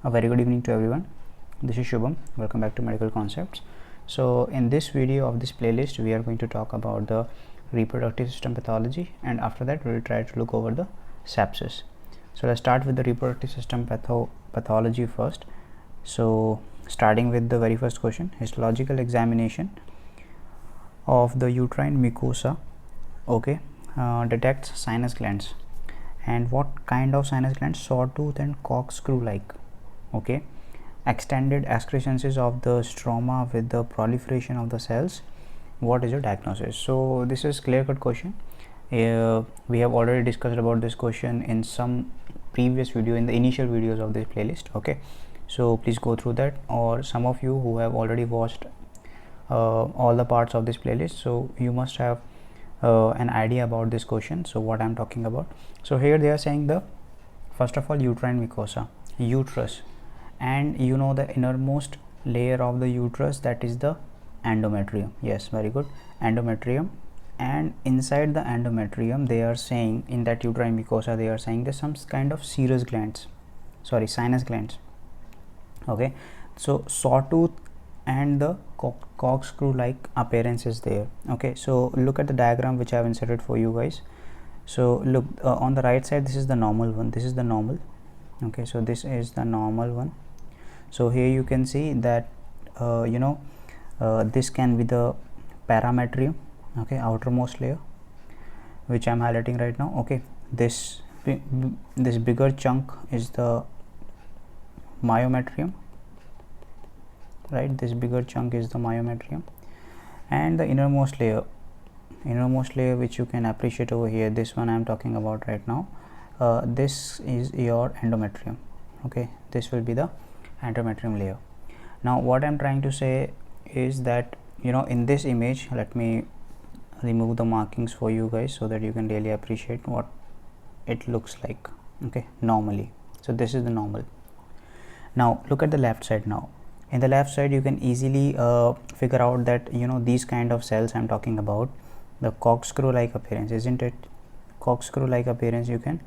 A very good evening to everyone. This is Shubham. Welcome back to Medical Concepts. So in this video of this playlist, we are going to talk about the reproductive system pathology, and after that we will try to look over the sepsis. So let's start with the reproductive system pathology first. So starting with the very first question, histological examination of the uterine mucosa, detects sinus glands. And what kind of sinus glands? Sawtooth and corkscrew like. Extended excrescences of the stroma with the proliferation of the cells. What is your diagnosis? So this is clear-cut question. We have already discussed about this question in some previous video, in the initial videos of this playlist. So please go through that, or some of you who have already watched all the parts of this playlist, so you must have an idea about this question, so what I'm talking about. So here they are saying the first of all uterine mucosa, uterus, and you know the innermost layer of the uterus, that is the endometrium. Yes, very good, endometrium. And inside the endometrium, they are saying, in that uterine mucosa, they are saying there's some kind of sinus glands. So sawtooth and the corkscrew like appearance is there. So look at the diagram which I have inserted for you guys. So look, on the right side, this is the normal one, this is the normal. So this is the normal one. So here you can see that this can be the parametrium, outermost layer, which I'm highlighting right now. This bigger chunk is the myometrium, right? This bigger chunk is the myometrium, and the innermost layer which you can appreciate over here, this one I'm talking about right now, this is your endometrium. This will be the endometrium layer. Now what I'm trying to say is that, in this image, let me remove the markings for you guys so that you can really appreciate what it looks like normally. So this is the normal. Now look at the left side. Now in the left side, you can easily figure out that these kind of cells I'm talking about, the corkscrew like appearance, isn't it? Corkscrew like appearance you can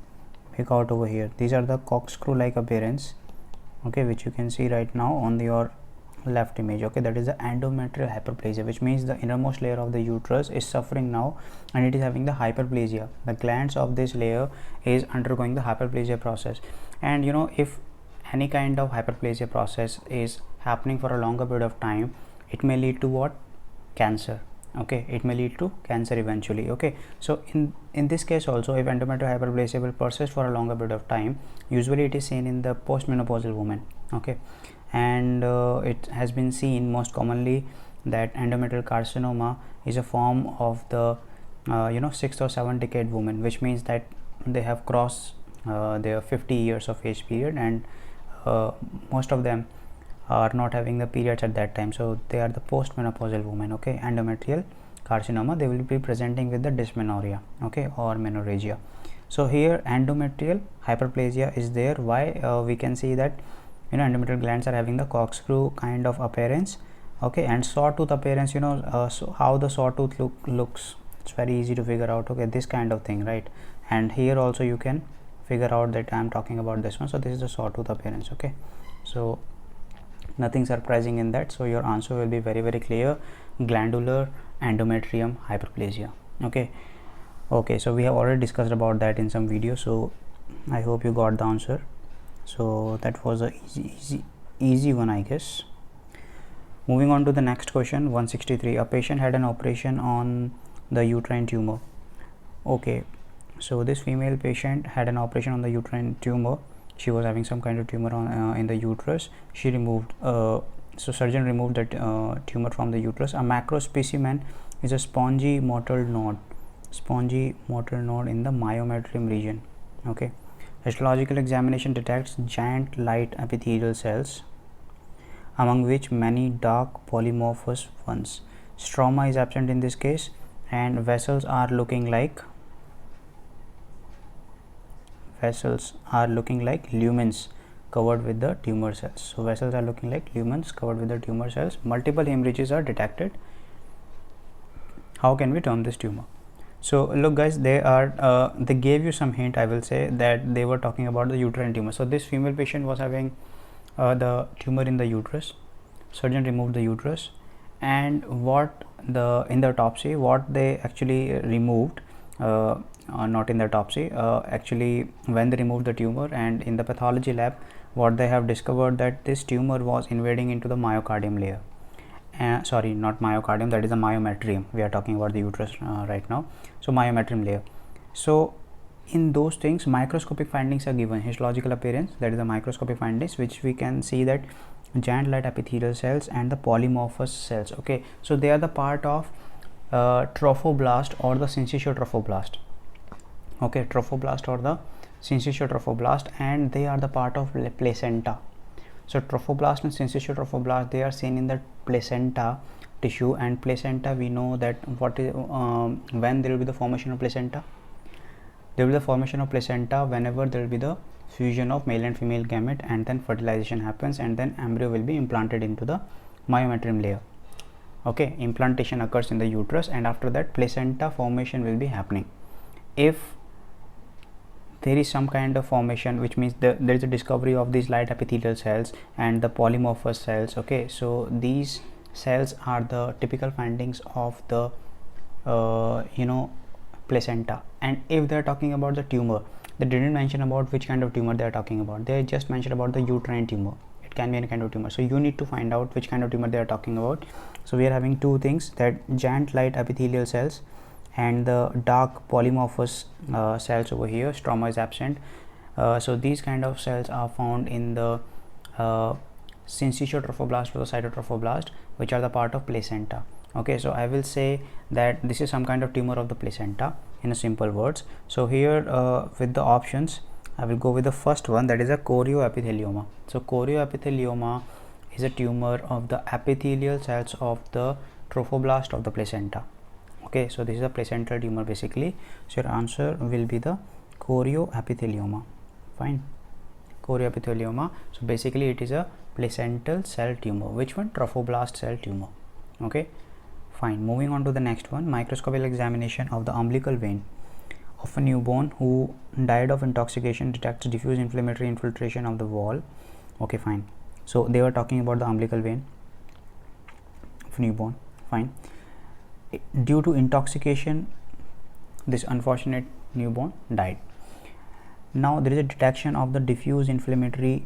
pick out over here. These are the corkscrew like appearance, which you can see right now on your left image. That is the endometrial hyperplasia, which means the innermost layer of the uterus is suffering now, and it is having the hyperplasia. The glands of this layer is undergoing the hyperplasia process, and if any kind of hyperplasia process is happening for a longer period of time, it may lead to what? Cancer. It may lead to cancer eventually. So in this case also, if endometrial hyperplasia will persist for a longer period of time, usually it is seen in the postmenopausal woman. And it has been seen most commonly that endometrial carcinoma is a form of the 6th or 7th decade woman, which means that they have crossed their 50 years of age period, and most of them are not having the periods at that time, so they are the postmenopausal women. Endometrial carcinoma, they will be presenting with the dysmenorrhea or menorrhagia. So here endometrial hyperplasia is there. Why? We can see that endometrial glands are having the corkscrew kind of appearance, and sawtooth appearance. So how the sawtooth looks, it's very easy to figure out. This kind of thing, right? And here also you can figure out that I'm talking about this one. So this is the sawtooth appearance. So nothing surprising in that. So your answer will be very, very clear: glandular endometrium hyperplasia. So we have already discussed about that in some videos, so I hope you got the answer. So that was a easy one, I guess. Moving on to the next question, 163. A patient had an operation on the uterine tumor. So this female patient had an operation on the uterine tumor. She was having some kind of tumor on in the uterus. She removed so surgeon removed that tumor from the uterus. A macro specimen is a spongy motile node in the myometrium region. Histological examination detects giant light epithelial cells, among which many dark polymorphous ones. Stroma is absent in this case, and vessels are looking like lumens covered with the tumor cells. So vessels are looking like lumens covered with the tumor cells. Multiple hemorrhages are detected. How can we term this tumor? So look guys, they gave you some hint. I will say that they were talking about the uterine tumor. So this female patient was having the tumor in the uterus. Surgeon removed the uterus, and in the autopsy what they actually removed, not in the autopsy, actually when they removed the tumor, and in the pathology lab what they have discovered, that this tumor was invading into the myocardium layer. Sorry, not myocardium, that is the myometrium. We are talking about the uterus right now. So myometrium layer. So in those things microscopic findings are given. Histological appearance, that is the microscopic findings, which we can see that giant light epithelial cells and the polymorphous cells. Okay, so they are the part of trophoblast or the syncytial trophoblast. Okay, trophoblast or the syncytial trophoblast, and they are the part of placenta. So trophoblast and syncytial trophoblast, they are seen in the placenta tissue, and placenta, we know that what is when there will be the formation of placenta. There will be the formation of placenta whenever there will be the fusion of male and female gamete, and then fertilization happens, and then embryo will be implanted into the myometrium layer. Okay, implantation occurs in the uterus, and after that placenta formation will be happening. If there is some kind of formation, which means there is a discovery of these light epithelial cells and the polymorphous cells. Okay, so these cells are the typical findings of the placenta. And if they are talking about the tumor, they didn't mention about which kind of tumor they are talking about. They just mentioned about the uterine tumor. It can be any kind of tumor, so you need to find out which kind of tumor they are talking about. So we are having two things, that giant light epithelial cells and the dark polymorphous cells over here. Stroma is absent. So these kind of cells are found in the syncytial trophoblast or the cytotrophoblast, which are the part of placenta. Okay, so I will say that this is some kind of tumor of the placenta in a simple words. So here with the options, I will go with the first one, that is a chorioepithelioma. So chorioepithelioma is a tumor of the epithelial cells of the trophoblast of the placenta. Okay, so this is a placental tumor basically. So your answer will be the chorioepithelioma. Fine, chorioepithelioma. So basically it is a placental cell tumor. Which one? Trophoblast cell tumor. Okay, fine. Moving on to the next one, microscopic examination of the umbilical vein of a newborn who died of intoxication detects diffuse inflammatory infiltration of the wall. Okay, fine. So they were talking about the umbilical vein of newborn. Fine. Due to intoxication, this unfortunate newborn died. Now there is a detection of the diffuse inflammatory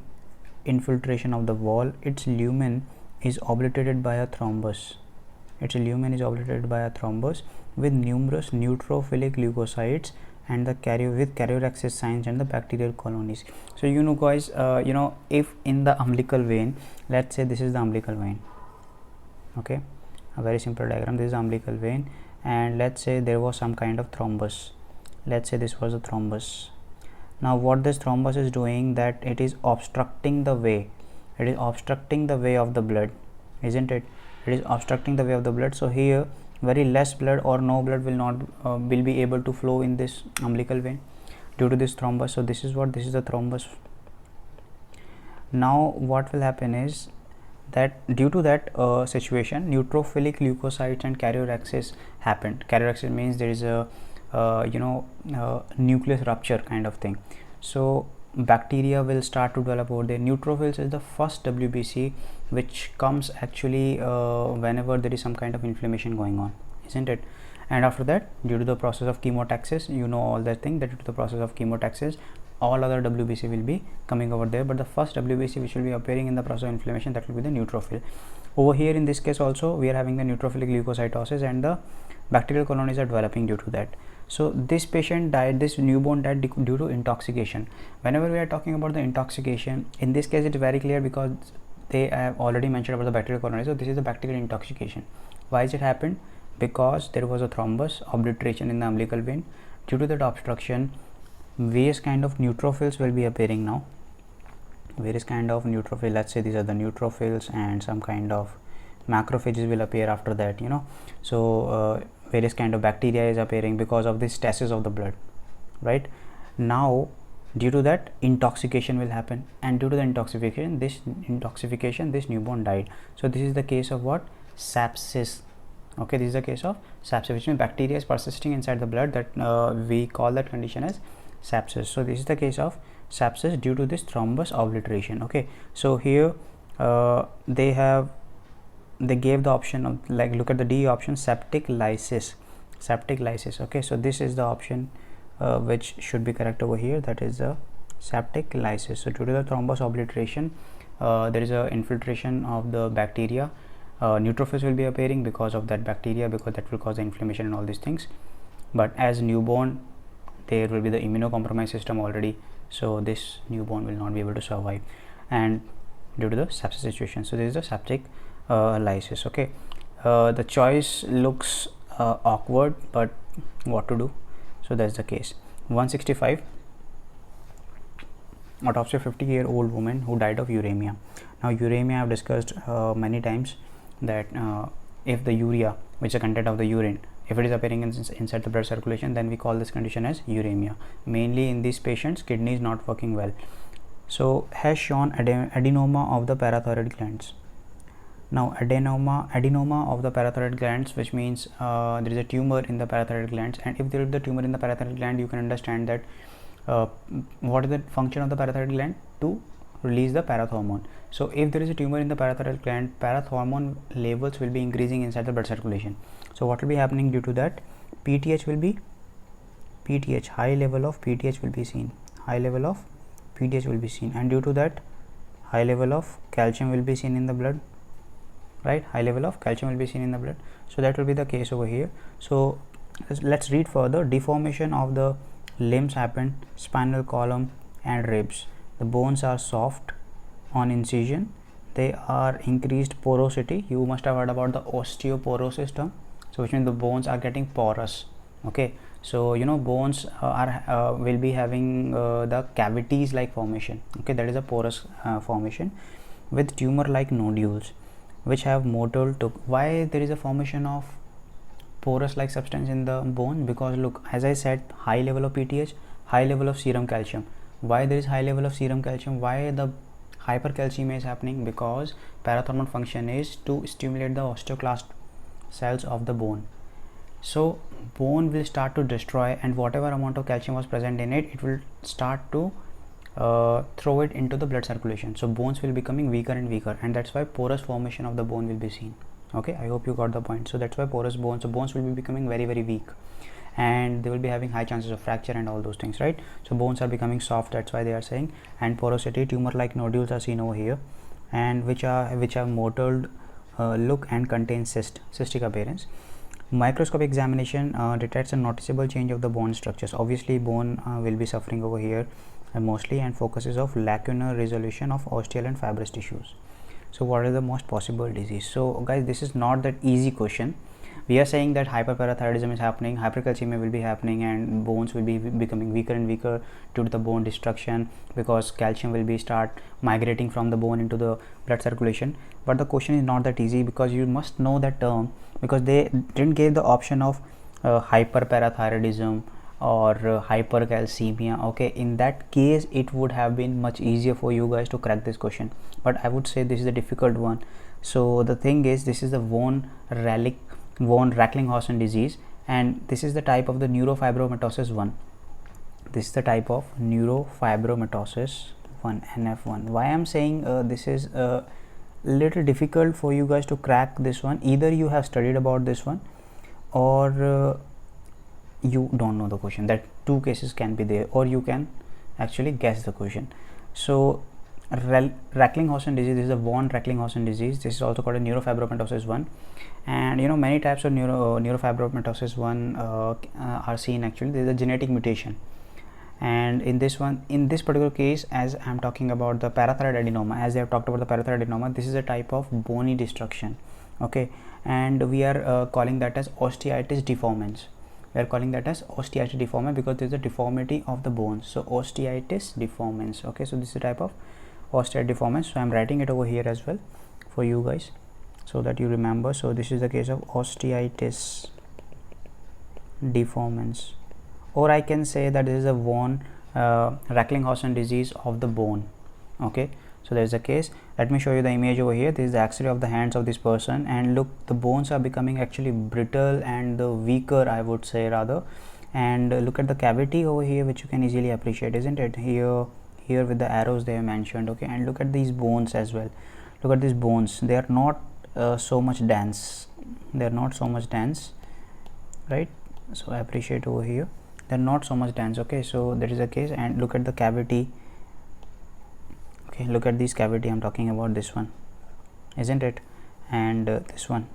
infiltration of the wall. Its lumen is obliterated by a thrombus. Its lumen is obliterated by a thrombus with numerous neutrophilic leukocytes and the karyoraxis signs and the bacterial colonies. So you know guys, if in the umbilical vein, let's say this is the umbilical vein. Okay, a very simple diagram. This is the umbilical vein, and let's say there was some kind of thrombus. Let's say this was a thrombus. Now what this thrombus is doing, that it is obstructing the way. It is obstructing the way of the blood, isn't it? It is obstructing the way of the blood. So here very less blood or no blood will be able to flow in this umbilical vein due to this thrombus. So this is the thrombus. Now what will happen is that due to that situation, neutrophilic leukocytes and karyoraxis happened. Karyoraxis means there is a nucleus rupture kind of thing. So bacteria will start to develop over there. Neutrophils is the first WBC which comes actually whenever there is some kind of inflammation going on, isn't it? And after that, due to the process of chemotaxis, you know all that thing, that due to the process of chemotaxis, all other WBC will be coming over there, but the first WBC which will be appearing in the process of inflammation, that will be the neutrophil. Over here in this case also we are having the neutrophilic leukocytosis, and the bacterial colonies are developing due to that. So this patient died, this newborn died due to intoxication. Whenever we are talking about the intoxication, in this case it is very clear because they have already mentioned about the bacterial colonies. So this is the bacterial intoxication. Why is it happened? Because there was a thrombus obliteration in the umbilical vein. Due to that obstruction, various kind of neutrophils will be appearing now. Various kind of neutrophil, let's say these are the neutrophils, and some kind of macrophages will appear after that, so various kind of bacteria is appearing because of this stasis of the blood, right? Now due to that intoxication will happen, and due to the intoxication this newborn died. So this is the case of what? Sepsis. Okay, this is the case of sepsis, which means bacteria is persisting inside the blood, that we call that condition as sepsis. So this is the case of sepsis due to this thrombus obliteration. Okay, so here they gave the option of, like, look at the D option, septic lysis. Okay, so this is the option which should be correct over here, that is the septic lysis. So due to the thrombus obliteration, there is a infiltration of the bacteria. Neutrophils will be appearing because of that bacteria, because that will cause the inflammation and all these things. But as newborn, there will be the immunocompromised system already, so this newborn will not be able to survive, and due to the sepsis situation. So this is the septic lysis. Okay, the choice looks awkward, but what to do? So that's the case. 165, autopsy of 50-year-old woman who died of uremia. Now uremia I have discussed many times, that if the urea, which is the content of the urine, if it is appearing inside the blood circulation, then we call this condition as uremia. Mainly in these patients, kidney is not working well. So has shown adenoma of the parathyroid glands. Now adenoma of the parathyroid glands, which means there is a tumor in the parathyroid glands, and if there is the tumor in the parathyroid gland, you can understand that what is the function of the parathyroid gland? To release the parathormone. So if there is a tumor in the parathyroid gland, parathormone levels will be increasing inside the blood circulation. So what will be happening due to that? PTH, high level of PTH will be seen. And due to that, high level of calcium will be seen in the blood, right? So that will be the case over here. So let's read further. Deformation of the limbs happened, spinal column and ribs. The bones are soft on incision. They are increased porosity. You must have heard about the osteoporosis term. So which means the bones are getting porous. Okay, so bones will be having the cavities like formation. Okay, that is a porous formation with tumor like nodules which have motile. Why there is a formation of porous like substance in the bone? Because look, as I said, high level of PTH, high level of serum calcium. Why there is high level of serum calcium? Why the hypercalcemia is happening? Because parathormone function is to stimulate the osteoclast cells of the bone. So bone will start to destroy, and whatever amount of calcium was present in it, it will start to throw it into the blood circulation. So bones will becoming weaker and weaker, and that's why porous formation of the bone will be seen. Okay, I hope you got the point. So that's why porous bones, so bones will be becoming very weak, and they will be having high chances of fracture and all those things, right? So bones are becoming soft, that's why they are saying. And porosity, tumor like nodules are seen over here, and which have mottled look and contain cystic appearance. Microscopic examination detects a noticeable change of the bone structures. Obviously bone will be suffering over here mostly, and focuses of lacunar resolution of osteal and fibrous tissues. So what are the most possible disease? So guys, this is not that easy question. We are saying that hyperparathyroidism is happening, hypercalcemia will be happening, and bones will be becoming weaker and weaker due to the bone destruction, because calcium will be start migrating from the bone into the blood circulation. But the question is not that easy, because you must know that term, because they didn't give the option of hyperparathyroidism or hypercalcemia. Okay, in that case it would have been much easier for you guys to crack this question, but I would say this is a difficult one. So the thing is, this is the von Recklinghausen disease, and this is the type of the neurofibromatosis 1. This is the type of neurofibromatosis 1, NF1. Why I'm saying this is a little difficult for you guys to crack this one? Either you have studied about this one, or you don't know the question. That two cases can be there, or you can actually guess the question. So Recklinghausen disease, this is a von Recklinghausen disease. This is also called a neurofibromatosis 1, and many types of neurofibromatosis 1 are seen. Actually there is a genetic mutation, and in this particular case, as I am talking about the parathyroid adenoma, as I have talked about the parathyroid adenoma, this is a type of bony destruction. Okay, and we are calling that as osteitis deformans. We are calling that as osteitis deformans because there is a deformity of the bones. So osteitis deformans. Okay, so this is a type of osteitis deformans. So I am writing it over here as well for you guys so that you remember. So this is the case of osteitis deformans, or I can say that this is a von Recklinghausen disease of the bone. Okay, so there is a case. Let me show you the image over here. This is the X-ray of the hands of this person, and look, the bones are becoming actually brittle and weaker, I would say rather. And look at the cavity over here, which you can easily appreciate, isn't it? Here here with the arrows they have mentioned. Okay, and look at these bones as well. Look at these bones, they are not so much dense, they are not so much dense, right? So appreciate over here, they're not so much dense. Okay, so that is the case. And look at the cavity. Okay, look at this cavity, I'm talking about this one, isn't it? And this one.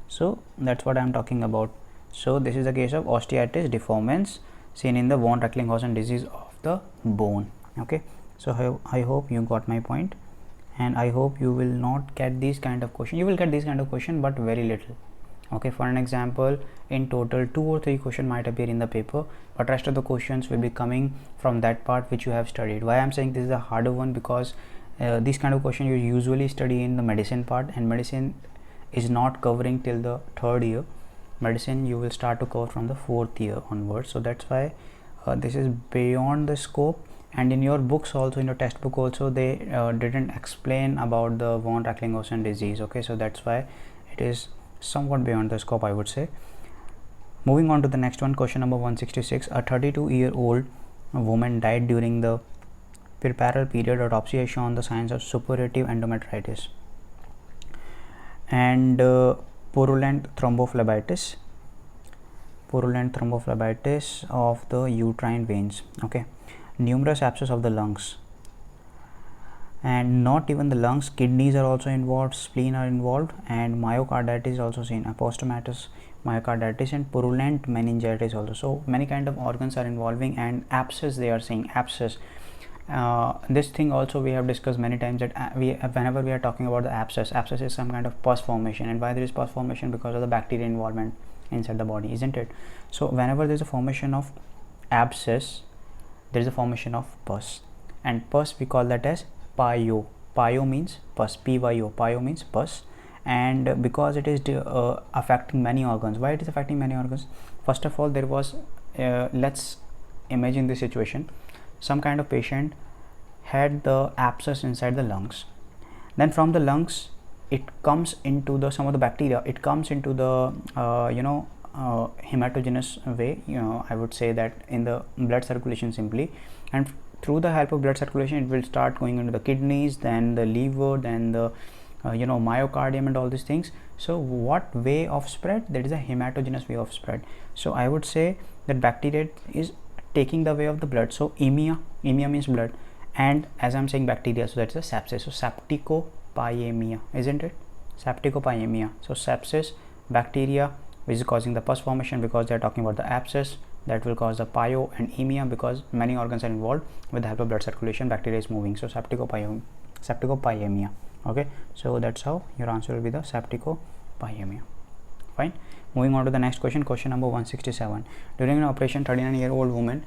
So that's what I'm talking about. So this is the case of osteitis deformans seen in the von Recklinghausen disease of the bone. Okay, so I hope you got my point, and I hope you will not get these kind of question. You will get this kind of question, but very little. Okay, for an example, in total 2 or 3 questions might appear in the paper, but rest of the questions will be coming from that part which you have studied. Why I'm saying this is a harder one, because this kind of question you usually study in the medicine part, and medicine is not covering till the 3rd year. Medicine you will start to cover from the 4th year onwards. So that's why this is beyond the scope. And in your books also, in your textbook also, they didn't explain about the von Recklinghausen disease. Okay, so that's why it is somewhat beyond the scope, I would say. Moving on to the next one, question number 166. A 32-year-old woman died during the puerperal period. Autopsy has shown the signs of suppurative endometritis and purulent thrombophlebitis of the uterine veins. Okay, numerous abscess of the lungs, and not even the lungs, kidneys are also involved, spleen are involved, and myocarditis is also seen, apostomatous myocarditis and purulent meningitis also. So many kind of organs are involving, and abscess, they are saying abscess. This thing also we have discussed many times, that whenever we are talking about the abscess is some kind of pus formation. And why there is pus formation? Because of the bacteria involvement inside the body, isn't it? So whenever there is a formation of abscess, there is a formation of pus, and pus we call that as pyo. Pyo means pus, pyo, pyo means pus. And because it is affecting many organs. Why it is affecting many organs? First of all, there was let's imagine this situation. Some kind of patient had the abscess inside the lungs, then from the lungs it comes into the some of the bacteria, it comes into the hematogenous way, I would say that in the blood circulation simply, and through the help of blood circulation it will start going into the kidneys, then the liver, then the myocardium and all these things. So what way of spread? That is a hematogenous way of spread. So I would say that bacteria is taking the way of the blood. So emia means blood, and as I'm saying bacteria, so that's a sepsis. So septicopyemia, isn't it? Septicopyemia. So sepsis, bacteria which is causing the pus formation, because they are talking about the abscess, that will cause the pyo, and emia because many organs are involved. With the help of blood circulation, bacteria is moving. So septicopyemia. Okay, so that's how your answer will be, the septicopyemia. Fine. Moving on to the next question, question number 167. During an operation, 39-year-old woman,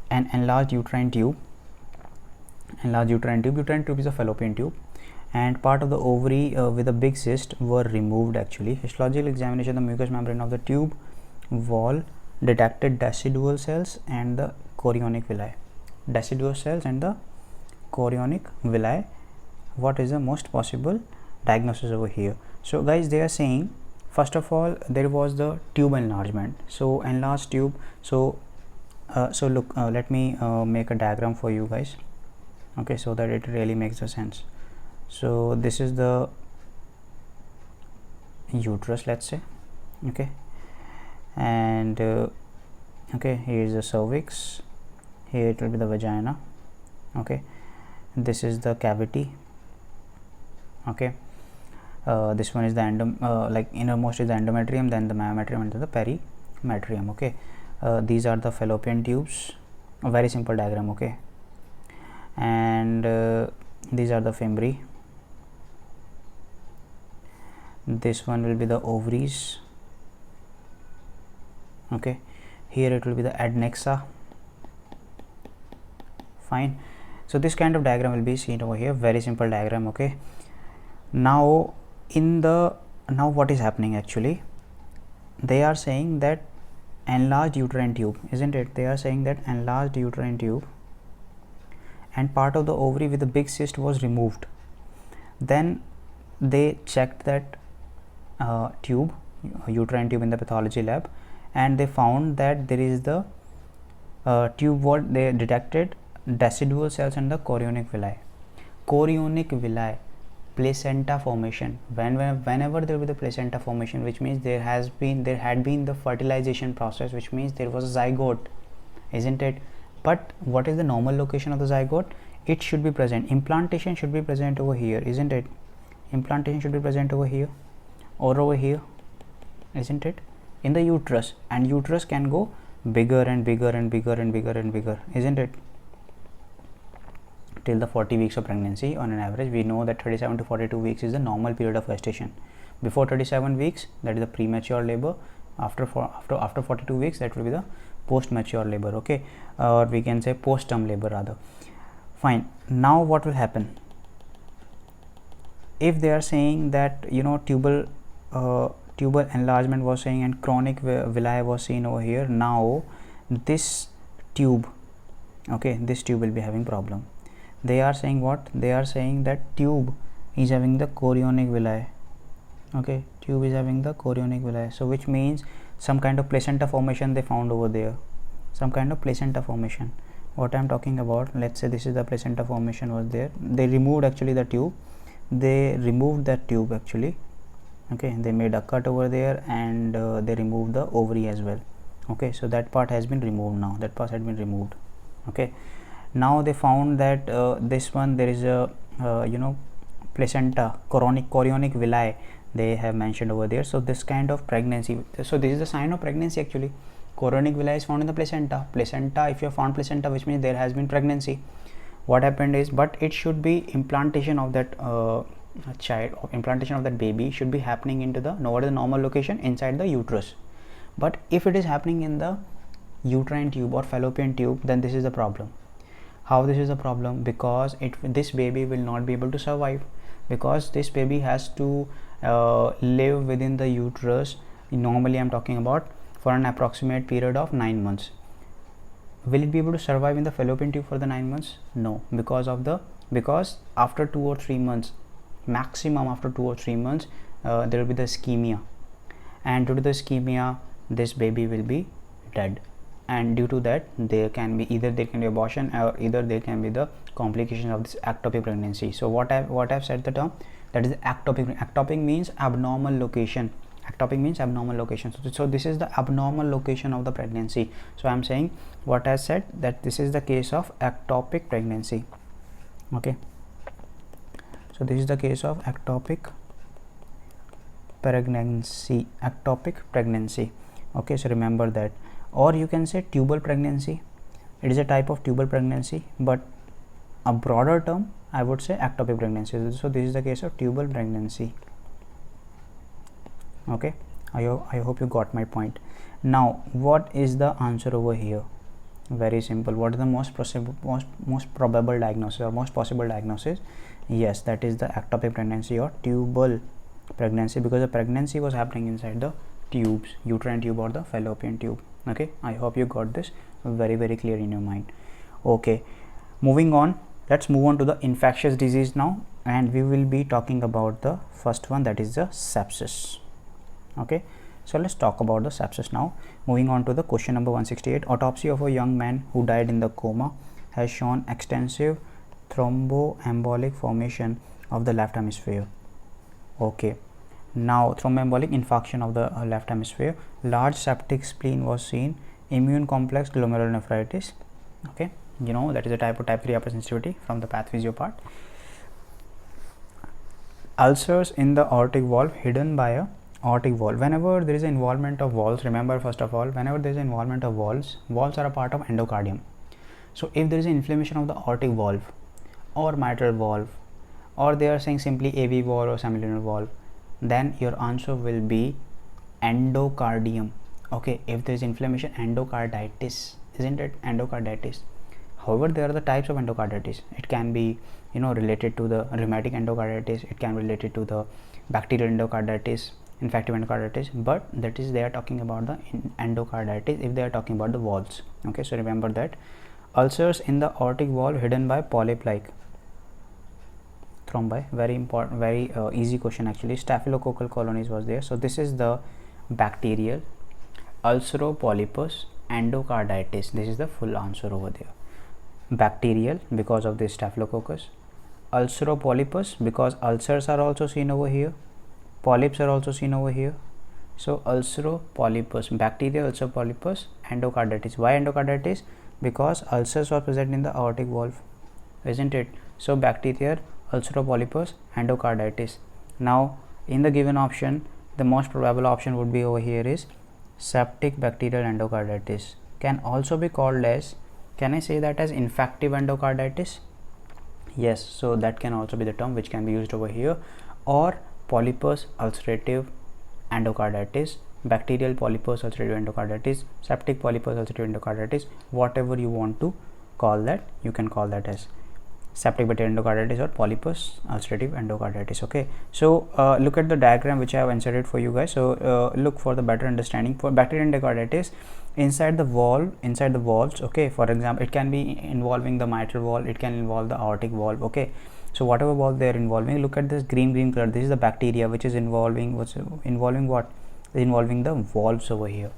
an enlarged uterine tube. Uterine tube is a fallopian tube, and part of the ovary with a big cyst were removed. Actually, histological examination of the mucous membrane of the tube wall detected decidual cells and the chorionic villi. What is the most possible diagnosis over here? So guys, they are saying, first of all, there was the tube enlargement. So enlarged tube. So look, let me make a diagram for you guys. Okay, so that it really makes a sense. So this is the uterus, let's say. Okay, and okay, here is the cervix, here it will be the vagina. Okay, this is the cavity. Okay, this one is the like innermost is the endometrium, then the myometrium, and then the perimetrium. Okay, these are the fallopian tubes, a very simple diagram. Okay, and these are the fimbriae. This one will be the ovaries. Okay, here it will be the adnexa. Fine. So this kind of diagram will be seen over here, very simple diagram. Okay, now what is happening? Actually, they are saying that enlarged uterine tube, isn't it? They are saying that enlarged uterine tube and part of the ovary with a big cyst was removed. Then they checked that uterine tube in the pathology lab, and they found that there is the tube wall. They detected decidual cells and the chorionic villi. Chorionic villi, placenta formation. Whenever there will be the placenta formation, which means there had been the fertilization process, which means there was a zygote, isn't it? But what is the normal location of the zygote? It should be present. Implantation should be present over here, isn't it? Implantation should be present over here or over here, isn't it? In the uterus, and uterus can go bigger and bigger and bigger and bigger and bigger, isn't it? Till the 40 weeks of pregnancy. On an average, we know that 37 to 42 weeks is the normal period of gestation. Before 37 weeks, that is the premature labor. After 42 weeks, that will be the post mature labor, okay, or we can say post term labor rather. Fine. Now what will happen if they are saying that, you know, tubal enlargement was saying and chronic villi was seen over here? Now this tube, okay, this tube will be having problem. They are saying what? They are saying that tube is having the chorionic villi, okay, tube is having the chorionic villi. So which means some kind of placenta formation they found over there, some kind of placenta formation. What I am talking about, let's say this is the placenta formation was there. They removed actually the tube, they removed that tube actually, okay, they made a cut over there, and they removed the ovary as well, okay. So that part has been removed now, that part has been removed, okay. Now they found that this one, there is a you know, placenta, chorionic villi they have mentioned over there. So this kind of pregnancy, so this is the sign of pregnancy actually. Chorionic villi is found in the placenta. If you have found placenta, which means there has been pregnancy. What happened is, but it should be implantation of that child, or implantation of that baby should be happening into the normal location inside the uterus. But if it is happening in the uterine tube or fallopian tube, then this is the problem. How this is a problem? Because this baby will not be able to survive, because this baby has to live within the uterus. Normally I'm talking about for an approximate period of 9 months. Will it be able to survive in the fallopian tube for the 9 months? No, because after 2 or 3 months, maximum after 2 or 3 months, there will be the ischemia, and due to the ischemia this baby will be dead, and due to that there can be abortion, or either there can be the complications of this ectopic pregnancy. So what I've said the term, that is ectopic means abnormal location. Ectopic means abnormal location. So this is the abnormal location of the pregnancy. So I'm saying what I said, that this is the case of ectopic pregnancy, okay. So this is the case of ectopic pregnancy, okay. So remember that. Or you can say tubal pregnancy. It is a type of tubal pregnancy, but a broader term I would say ectopic pregnancy. So this is the case of tubal pregnancy, okay. I hope you got my point. Now what is the answer over here? Very simple. What is the most probable diagnosis or most possible diagnosis? Yes, that is the ectopic pregnancy or tubal pregnancy, because the pregnancy was happening inside the tubes, uterine tube or the fallopian tube, okay. I hope you got this very clear in your mind, okay. Moving on, let's move on to the infectious disease now, and we will be talking about the first one, that is the sepsis, okay. So let's talk about the sepsis now. Moving on to the question number 168. Autopsy of a young man who died in the coma has shown extensive thromboembolic formation of the left hemisphere, okay. Now thromboembolic infarction of the left hemisphere, large septic spleen was seen, immune complex glomerulonephritis, okay. You know that is a type 3 hypersensitivity from the pathphysio part. Ulcers in the aortic valve hidden by a aortic valve. Whenever there is an involvement of valves, remember first of all, whenever there is an involvement of valves are a part of endocardium. So if there is an inflammation of the aortic valve or mitral valve, or they are saying simply AV valve or semilunar valve, then your answer will be endocardium, okay. If there is inflammation, endocarditis, isn't it? Endocarditis. However, there are the types of endocarditis. It can be, you know, related to the rheumatic endocarditis, it can be related to the bacterial endocarditis, infective endocarditis, but that is they are talking about the endocarditis if they are talking about the valves, okay. So remember that. Ulcers in the aortic valve hidden by polyp like thrombi, very important, very easy question actually. Staphylococcal colonies was there. So this is the bacterial ulceropolypus endocarditis. This is the full answer over there. bacterial because of the staphylococcus, ulceropolypus because ulcers are also seen over here, polyps are also seen over here. So ulceropolypus, bacterial ulceropolypus, endocarditis. Why endocarditis? Because ulcers are present in the aortic valve, isn't it? So bacterial ulceropolypus, endocarditis. Now in the given option, the most probable option would be over here is septic bacterial endocarditis. Can also be called as, can I say that as infective endocarditis? Yes, so that can also be the term which can be used over here. Or polypus ulcerative endocarditis, bacterial polypus ulcerative endocarditis, septic polypus ulcerative endocarditis, whatever you want to call that, you can call that as septic bacterial endocarditis or polypus ulcerative endocarditis. Okay, so look at the diagram which I have inserted for you guys. So look for the better understanding. For bacterial endocarditis, inside the valves, okay, for example, it can be involving the mitral valve, it can involve the aortic valve. Okay, so whatever valve they are involving, look at this green color, this is the bacteria which is involving what, involving the valves over here.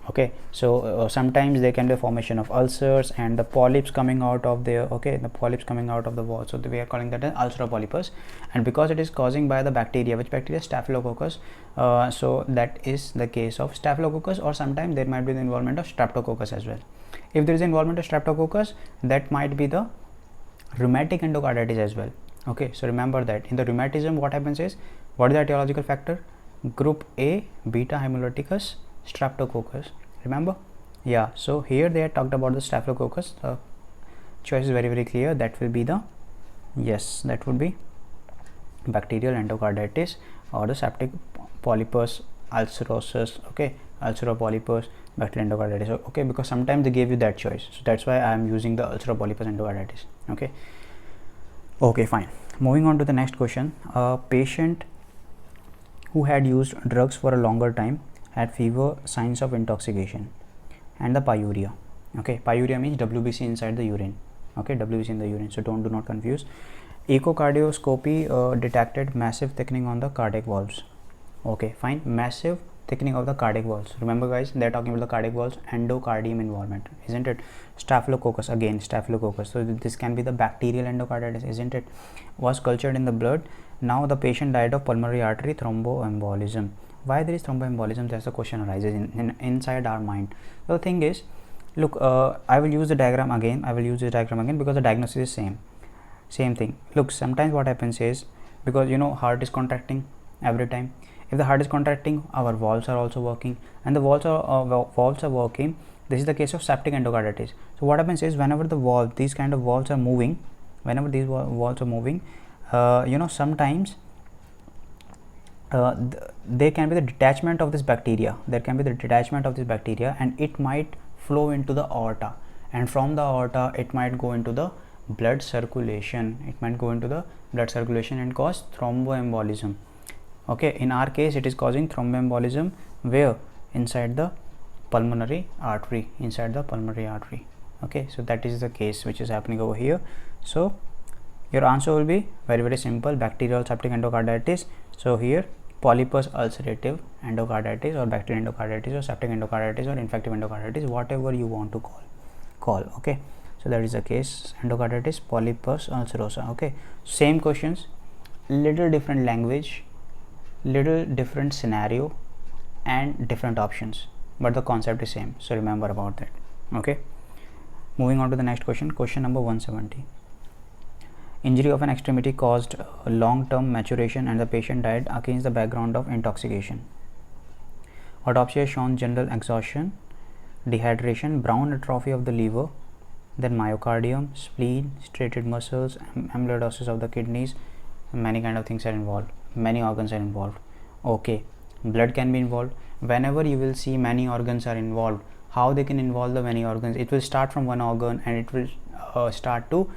Okay, so sometimes there can be a formation of ulcers and the polyps coming out of there. Okay, the polyps coming out of the wall, so we are calling that an ulceropolypus, and because it is causing by the bacteria, which bacteria? Staphylococcus. So that is the case of staphylococcus, or sometimes there might be the involvement of streptococcus as well. If there is involvement of streptococcus, that might be the rheumatic endocarditis as well. Okay, so remember that in the rheumatism, what happens is, what is the etiological factor? Group A beta hemolyticus streptococcus, remember? Yeah, so here they had talked about the staphylococcus. The choice is very clear, that will be the, yes, that would be bacterial endocarditis or the septic polypus ulcerosus. Okay, ulceropolypus bacterial endocarditis. Okay, because sometimes they gave you that choice, so that's why I am using the ulceropolypus endocarditis. Okay, fine. Moving on to the next question. A patient who had used drugs for a longer time had fever, signs of intoxication, and the pyuria. Okay, pyuria means WBC inside the urine. Okay, WBC in the urine, so do not confuse. Echocardioscopy detected massive thickening on the cardiac valves. Okay, fine, massive thickening of the cardiac valves. Remember guys, they are talking about the cardiac valves, endocardium involvement, isn't it? Staphylococcus, again staphylococcus, so this can be the bacterial endocarditis, isn't it? Was cultured in the blood. Now the patient died of pulmonary artery thromboembolism. Why there is thromboembolism? That's the question arises inside our mind. So the thing is, look, I will use the diagram again. Because the diagnosis is same thing. Look, sometimes what happens is, because heart is contracting every time. If the heart is contracting, our valves are also working, and the valves are working. This is the case of septic endocarditis. So what happens is, whenever these kind of valves are moving, sometimes there can be the detachment of this bacteria. And it might flow into the aorta, and from the aorta it might go into the blood circulation. And cause thromboembolism. Okay, in our case it is causing thromboembolism where? Inside the pulmonary artery. Okay, so that is the case which is happening over here. So your answer will be very simple, bacterial septic endocarditis. So here polypus ulcerative endocarditis or bacterial endocarditis or septic endocarditis or infective endocarditis, whatever you want to call. Okay, so that is the case, endocarditis, polypus ulcerosa. Okay, same questions, little different language, little different scenario and different options, but the concept is same, so remember about that. Okay, moving on to the next question number 170. Injury of an extremity caused long-term maturation and the patient died against the background of intoxication. Autopsy has shown general exhaustion, dehydration, brown atrophy of the liver, then myocardium, spleen, striated muscles, amyloidosis of the kidneys. Many kind of things are involved, many organs are involved. Okay, blood can be involved. Whenever you will see many organs are involved, how they can involve the many organs? It will start from one organ and it will start to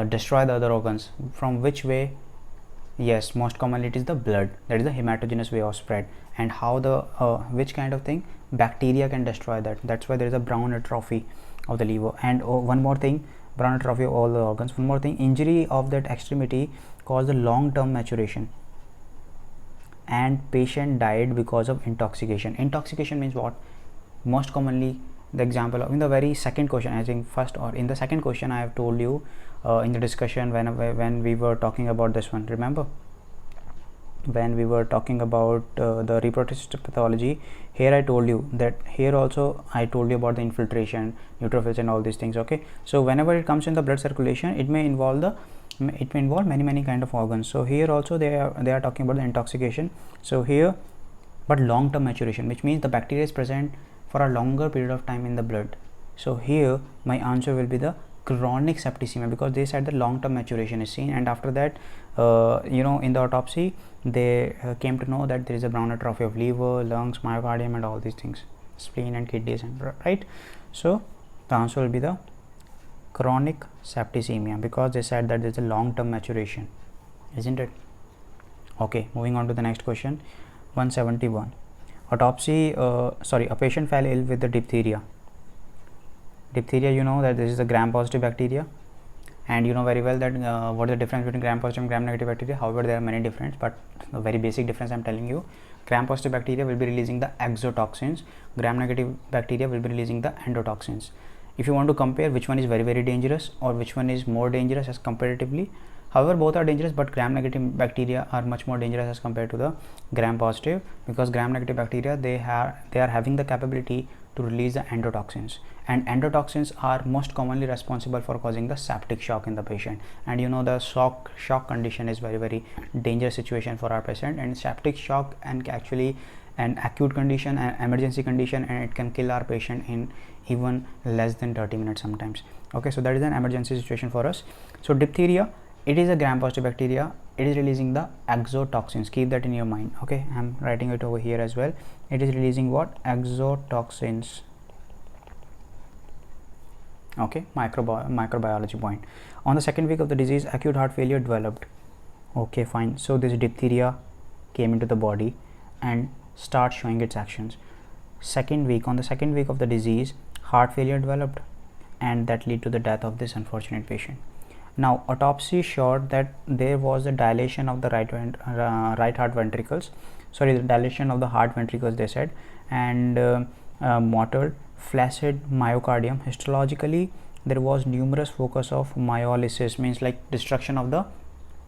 destroy the other organs. From which way? Yes, most commonly it is the blood. That is the hematogenous way of spread. And how the which kind of thing? Bacteria can destroy that. That's why there is a brown atrophy of the liver. And one more thing, brown atrophy of all the organs. One more thing, injury of that extremity caused a long-term maturation and patient died because of intoxication. Intoxication means what? Most commonly the example of in the very second question, I think first or in the second question I have told you in the discussion when we were talking about this one, remember when we were talking about the reproductive pathology, here I told you that here also I told you about the infiltration, neutrophils and all these things. Okay, so whenever it comes in the blood circulation, it may involve many kind of organs. So here also they are talking about the intoxication. So here, but long term maturation, which means the bacteria is present for a longer period of time in the blood. So here my answer will be the chronic septicemia, because they said the long term maturation is seen, and after that in the autopsy they came to know that there is a brown atrophy of liver, lungs, myocardium and all these things, spleen and kidneys, and right. So the answer will be the chronic septicemia, because they said that there is a long term maturation, isn't it? Okay, moving on to the next question. 171. A patient fell ill with the diphtheria. Diphtheria, you know that this is a gram positive bacteria, and you know very well that what is the difference between gram positive and gram negative bacteria. However, there are many differences, but the very basic difference I am telling you. Gram positive bacteria will be releasing the exotoxins, gram negative bacteria will be releasing the endotoxins. If you want to compare which one is very dangerous or which one is more dangerous as comparatively, however both are dangerous, but gram negative bacteria are much more dangerous as compared to the gram positive, because gram negative bacteria they are having the capability to release the endotoxins, and endotoxins are most commonly responsible for causing the septic shock in the patient. And you know the shock condition is very dangerous situation for our patient, and septic shock and actually an acute condition, an emergency condition, and it can kill our patient in even less than 30 minutes sometimes. Okay, so that is an emergency situation for us. So diphtheria, it is a gram positive bacteria, it is releasing the exotoxins, keep that in your mind. Okay, I'm writing it over here as well. It is releasing what? Exotoxins. Okay, microbiology point. On the second week of the disease, acute heart failure developed. Okay, fine. So this diphtheria came into the body and start showing its actions. On the second week of the disease, heart failure developed, and that led to the death of this unfortunate patient. Now autopsy showed that there was a dilation of the right heart ventricles, the dilation of the heart ventricles they said, and mottled flaccid myocardium. Histologically there was numerous focus of myolysis, means like destruction of the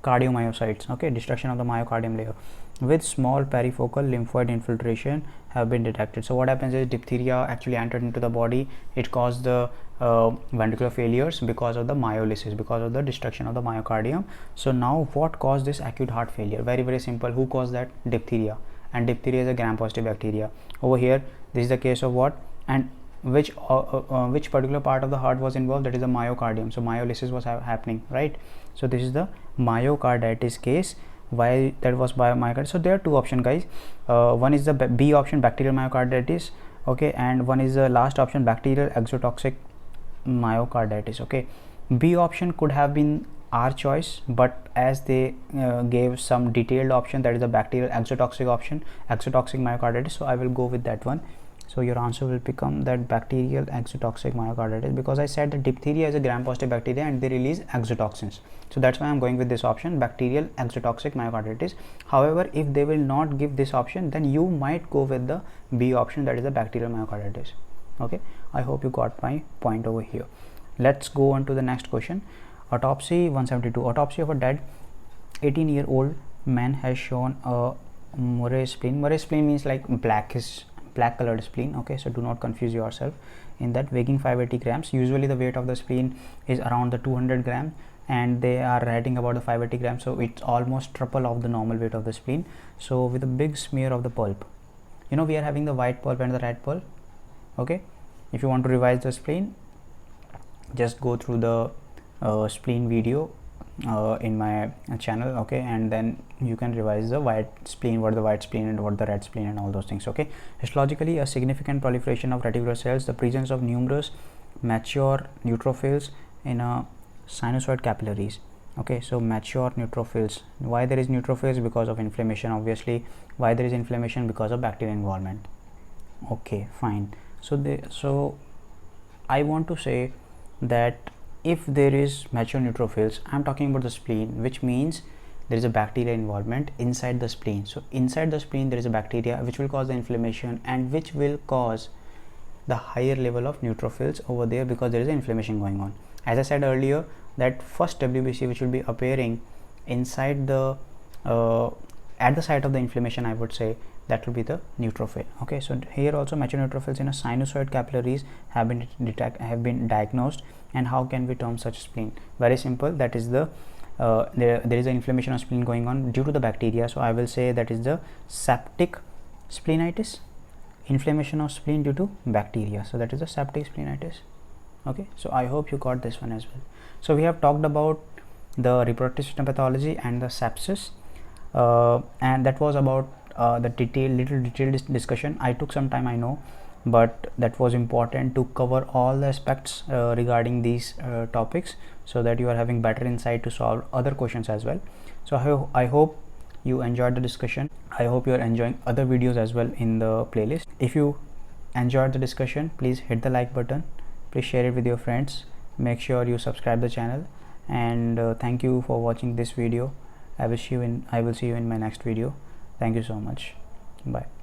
cardiomyocytes, okay, destruction of the myocardium layer, with small perifocal lymphoid infiltration have been detected. So what happens is diphtheria actually entered into the body, it caused the ventricular failures because of the myolysis, because of the destruction of the myocardium. So now what caused this acute heart failure? Very simple. Who caused that? Diphtheria, and diphtheria is a gram positive bacteria. Over here this is the case of what, and which particular part of the heart was involved? That is the myocardium. So myolysis was happening, right? So this is the myocarditis case. Why that was myocarditis? So there are two options, guys. One is the B option, bacterial myocarditis, okay, and one is the last option, bacterial exotoxic myocarditis. Okay, B option could have been our choice, but as they gave some detailed option, that is the bacterial exotoxic option, exotoxic myocarditis, so I will go with that one. So your answer will become that bacterial exotoxic myocarditis, because I said that diphtheria is a gram positive bacteria and they release exotoxins. So that's why I'm going with this option, bacterial exotoxic myocarditis. However, if they will not give this option, then you might go with the B option, that is the bacterial myocarditis. Okay, I hope you got my point over here. Let's go on to the next question. Autopsy 172. Autopsy of a dead 18-year-old man has shown a Murray spleen. Murray spleen means like black colored spleen. Okay, so do not confuse yourself in that. Weighing 580 grams. Usually the weight of the spleen is around the 200 grams, and they are writing about the 580 grams, so it's almost triple of the normal weight of the spleen. So with a big smear of the pulp, you know we are having the white pulp and the red pulp. Okay, if you want to revise the spleen, just go through the spleen video in my channel, okay, and then you can revise the white spleen, what the white spleen and what the red spleen and all those things. Okay, histologically a significant proliferation of reticular cells, the presence of numerous mature neutrophils in a sinusoid capillaries. Okay, so mature neutrophils. Why there is neutrophils? Because of inflammation, obviously. Why there is inflammation? Because of bacterial involvement. Okay, fine. So I want to say that if there is mature neutrophils, I'm talking about the spleen, which means there is a bacteria involvement inside the spleen. So inside the spleen there is a bacteria which will cause the inflammation and which will cause the higher level of neutrophils over there, because there is inflammation going on. As I said earlier, that first WBC which will be appearing inside the at the site of the inflammation, I would say that will be the neutrophil. Okay, so here also mature neutrophils in a sinusoid capillaries have been diagnosed. And how can we term such spleen? Very simple, that is the there is an inflammation of spleen going on due to the bacteria, so I will say that is the septic splenitis, inflammation of spleen due to bacteria, so that is the septic splenitis. Okay, so I hope you got this one as well. So we have talked about the reproductive system pathology and the sepsis, and that was about the little detailed discussion. I took some time, I know, but that was important to cover all the aspects regarding these topics, so that you are having better insight to solve other questions as well. So I hope you enjoyed the discussion. I hope you are enjoying other videos as well in the playlist. If you enjoyed the discussion, please hit the like button, please share it with your friends, make sure you subscribe the channel, and thank you for watching this video. I will see you in my next video. Thank you so much. Bye.